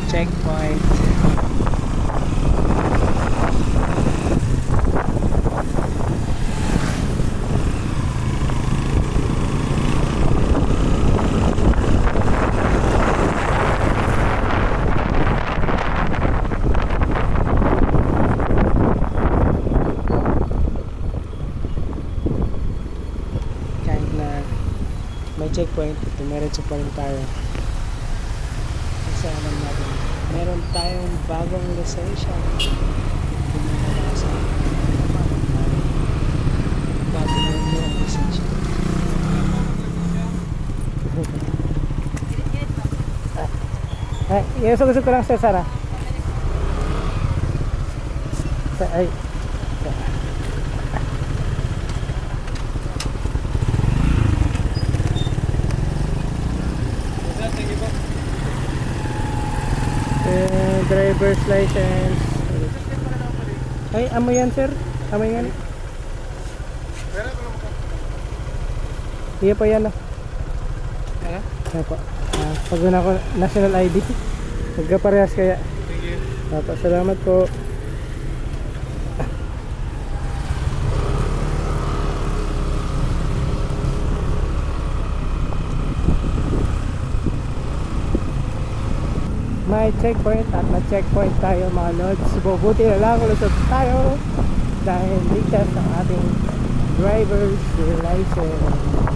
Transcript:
checkpoint. Kahit na may checkpoint, dumiretso pa rin tayo. Kasi alam natin, meron tayong bagong lisensya. Sa bago na yung lisensya. Ay, iusog-usog ko lang sa Sara. Ay. Driver's license. Ay, amo yan sir. Amo yan. Iya pa yan. Ano? Ay pa. Pag na ko national ID. Magkaparehas kaya. Thank you. Salamat po. May checkpoint at na-checkpoint tayo mga lods. Buti na lang ulusot tayo dahil ligtas ang ating driver's license.